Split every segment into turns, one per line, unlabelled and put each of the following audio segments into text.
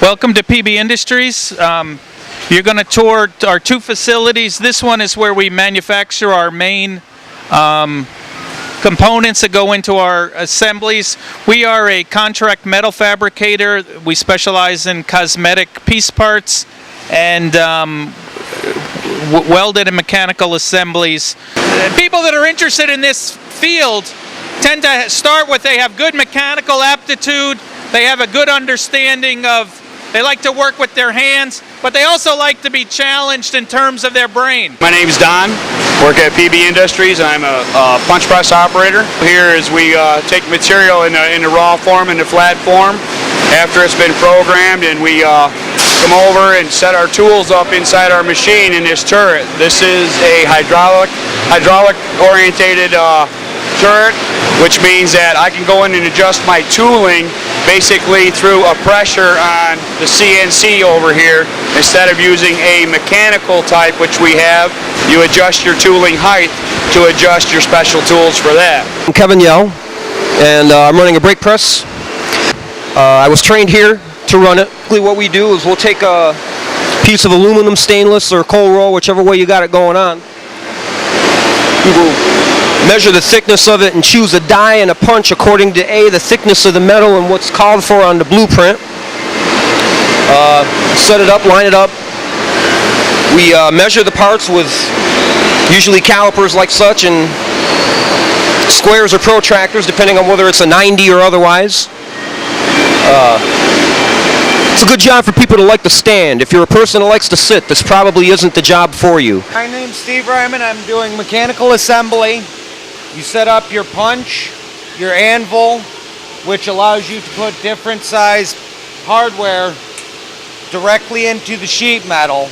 Welcome to PB Industries. You're going to tour our two facilities. This one is where we manufacture our main components that go into our assemblies. We are a contract metal fabricator. We specialize in cosmetic piece parts and welded and mechanical assemblies. People that are interested in this field tend to start with they have good mechanical aptitude, they have a good understanding of, they like to work with their hands, but they also like to be challenged in terms of their brain.
My name's Don, work at PB Industries. I'm a punch press operator. Here is we take material in the raw form, in the flat form, after it's been programmed, and we come over and set our tools up inside our machine in this turret. This is a hydraulic orientated turret, which means that I can go in and adjust my tooling basically through a pressure on the CNC over here. Instead of using a mechanical type, which we have, you adjust your tooling height to adjust your special tools for that.
I'm Kevin Yell, and I'm running a brake press. I was trained here to run it. What we do is we'll take a piece of aluminum, stainless, or cold roll, whichever way you got it going on. We will measure the thickness of it and choose a die and a punch according to the thickness of the metal and what's called for on the blueprint. Set it up, line it up. We measure the parts with usually calipers like such and squares or protractors, depending on whether it's a 90 or otherwise. It's a good job for people that like to stand. If you're a person that likes to sit, this probably isn't the job for you.
My name's Steve Ryman. I'm doing mechanical assembly. You set up your punch, your anvil, which allows you to put different size hardware directly into the sheet metal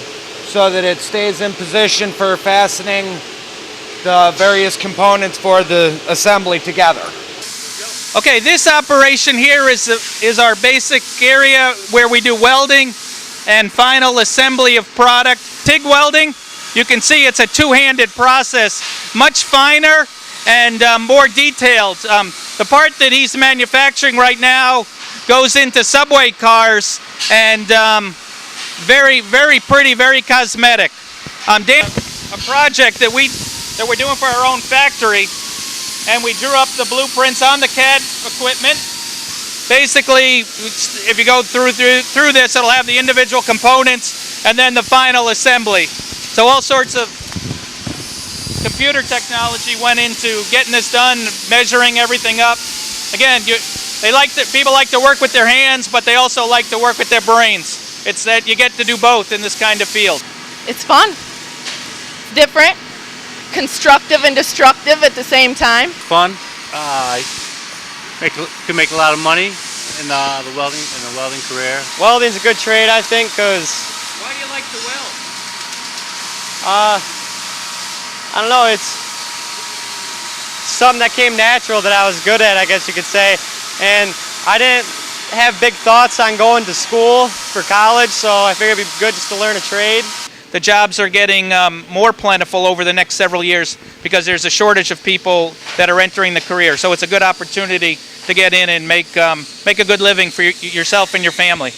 so that it stays in position for fastening the various components for the assembly together.
Okay, this operation here is our basic area where we do welding and final assembly of product. TIG welding, you can see it's a two-handed process, much finer and more detailed. The part that he's manufacturing right now goes into subway cars and very, very pretty, very cosmetic. A project that we're doing for our own factory, and we drew up the blueprints on the CAD equipment. Basically, if you go through this, it'll have the individual components and then the final assembly. So all sorts of computer technology went into getting this done, measuring everything up. Again, people like to work with their hands, but they also like to work with their brains. It's that you get to do both in this kind of field.
It's fun, different, constructive and destructive at the same time.
Fun. Could make a lot of money in the welding career.
Welding's a good trade, I think, because
Why do you like to weld?
I don't know, it's something that came natural that I was good at, I guess you could say. And I didn't have big thoughts on going to school for college, so I figured it'd be good just to learn a trade.
The jobs are getting more plentiful over the next several years because there's a shortage of people that are entering the career. So it's a good opportunity to get in and make a good living for yourself and your family.